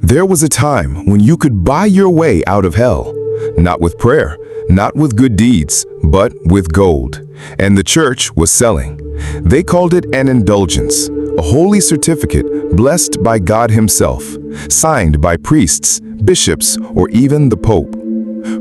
There was a time when you could buy your way out of hell, not with prayer, not with good deeds, but with gold. And the church was selling. They called it an indulgence, a holy certificate blessed by God himself, signed by priests, bishops, or even the Pope.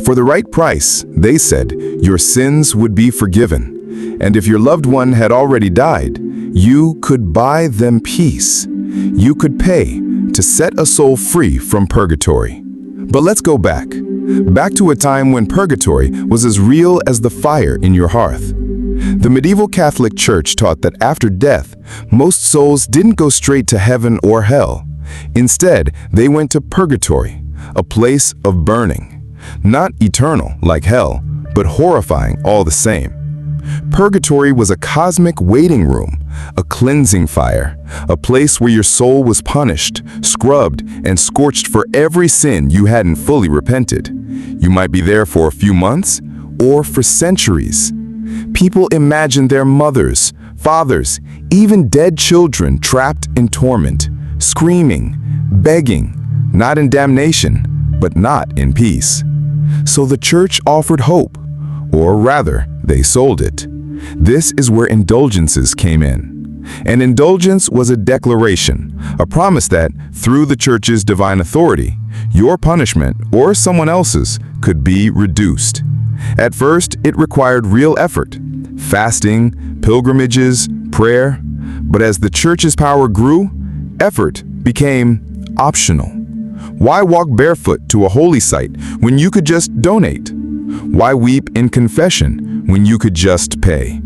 For the right price, they said, your sins would be forgiven. And if your loved one had already died, you could buy them peace. You could pay to set a soul free from purgatory. But let's go back to a time when purgatory was as real as the fire in your hearth. The medieval Catholic Church taught that after death, most souls didn't go straight to heaven or hell. Instead, they went to purgatory, a place of burning. Not eternal like hell, but horrifying all the same. Purgatory was a cosmic waiting room, a cleansing fire, a place where your soul was punished, scrubbed, and scorched for every sin you hadn't fully repented. You might be there for a few months or for centuries. People imagined their mothers, fathers, even dead children trapped in torment, screaming, begging, not in damnation, but not in peace. So the church offered hope, or rather, they sold it. This is where indulgences came in. An indulgence was a declaration, a promise that, through the church's divine authority, your punishment or someone else's could be reduced. At first, it required real effort, fasting, pilgrimages, prayer. But as the church's power grew, effort became optional. Why walk barefoot to a holy site when you could just donate? Why weep in confession when you could just pay?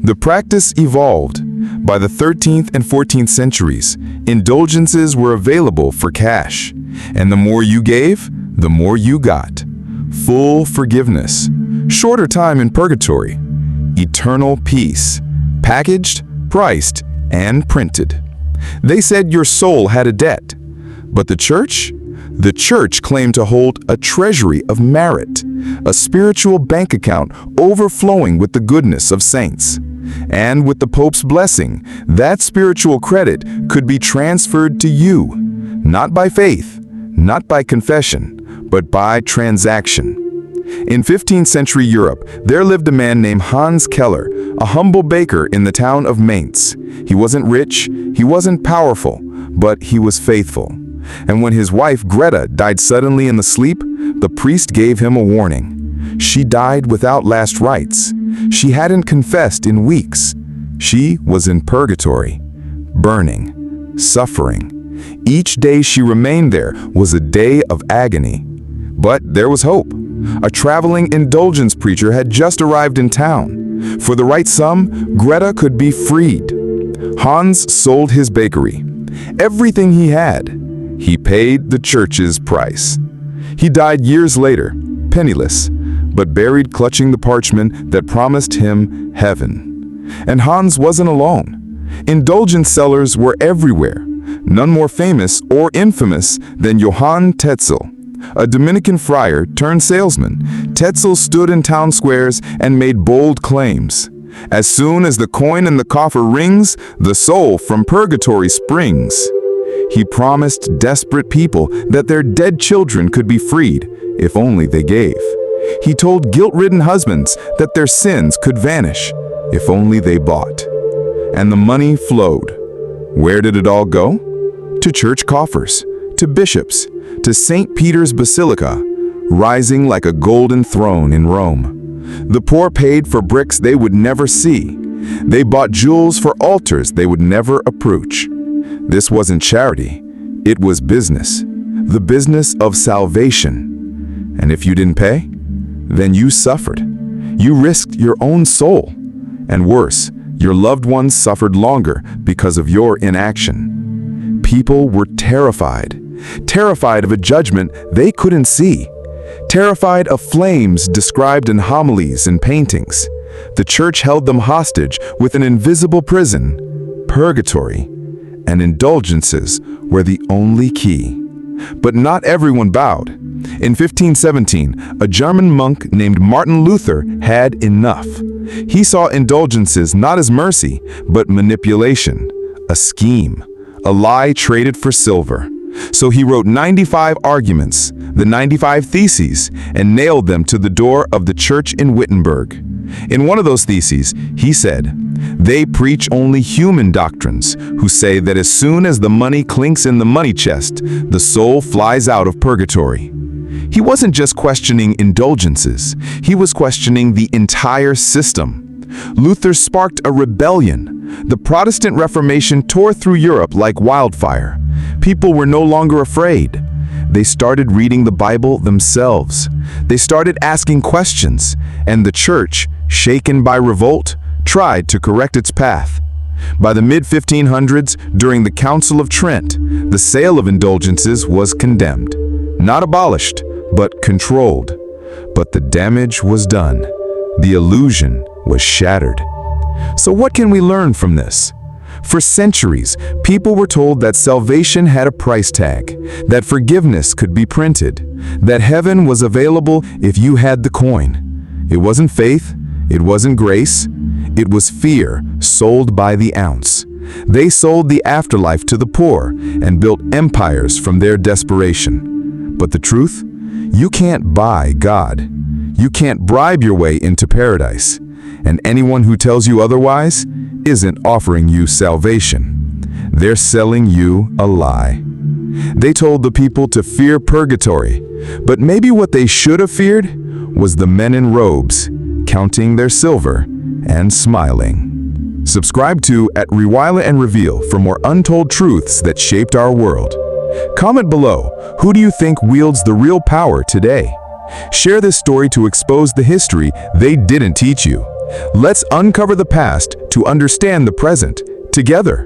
The practice evolved. By the 13th and 14th centuries, indulgences were available for cash. And the more you gave, the more you got. Full forgiveness, shorter time in purgatory, eternal peace, packaged, priced, and printed. They said your soul had a debt. But the church? The church claimed to hold a treasury of merit, a spiritual bank account overflowing with the goodness of saints. And with the Pope's blessing, that spiritual credit could be transferred to you, not by faith, not by confession, but by transaction. In 15th century Europe, there lived a man named Hans Keller, a humble baker in the town of Mainz. He wasn't rich, he wasn't powerful, but he was faithful. And when his wife Greta died suddenly in the sleep, the priest gave him a warning. She died without last rites. She hadn't confessed in weeks. She was in purgatory, burning, suffering. Each day she remained there was a day of agony. But there was hope. A traveling indulgence preacher had just arrived in town. For the right sum, Greta could be freed. Hans sold his bakery, everything he had. He paid the church's price. He died years later, penniless, but buried clutching the parchment that promised him heaven. And Hans wasn't alone. Indulgence sellers were everywhere, none more famous or infamous than Johann Tetzel, a Dominican friar turned salesman. Tetzel stood in town squares and made bold claims. As soon as the coin in the coffer rings, the soul from purgatory springs. He promised desperate people that their dead children could be freed if only they gave. He told guilt-ridden husbands that their sins could vanish if only they bought. And the money flowed. Where did it all go? To church coffers, to bishops, to St. Peter's Basilica, rising like a golden throne in Rome. The poor paid for bricks they would never see. They bought jewels for altars they would never approach. This wasn't charity, it was business, the business of salvation. And if you didn't pay, then you suffered. You risked your own soul. And worse, your loved ones suffered longer because of your inaction. People were terrified of a judgment they couldn't see, terrified of flames described in homilies and paintings. The church held them hostage with an invisible prison, purgatory. And indulgences were the only key. But not everyone bowed. In 1517, a German monk named Martin Luther had enough. He saw indulgences not as mercy, but manipulation, a scheme, a lie traded for silver. So he wrote 95 arguments, the 95 theses, and nailed them to the door of the church in Wittenberg. In one of those theses, he said, "They preach only human doctrines, who say that as soon as the money clinks in the money chest, the soul flies out of purgatory." He wasn't just questioning indulgences, he was questioning the entire system. Luther sparked a rebellion. The Protestant Reformation tore through Europe like wildfire. People were no longer afraid. They started reading the Bible themselves. They started asking questions, and the church, shaken by revolt, tried to correct its path. By the mid-1500s, during the Council of Trent, the sale of indulgences was condemned. Not abolished, but controlled. But the damage was done. The illusion was shattered. So what can we learn from this? For centuries, people were told that salvation had a price tag, that forgiveness could be printed, that heaven was available if you had the coin. It wasn't faith, it wasn't grace, it was fear sold by the ounce. They sold the afterlife to the poor and built empires from their desperation. But the truth? You can't buy God. You can't bribe your way into paradise. And anyone who tells you otherwise isn't offering you salvation. They're selling you a lie. They told the people to fear purgatory, but maybe what they should have feared was the men in robes, counting their silver and smiling. Subscribe to @Rewire and Reveal for more untold truths that shaped our world. Comment below, who do you think wields the real power today? Share this story to expose the history they didn't teach you. Let's uncover the past to understand the present together.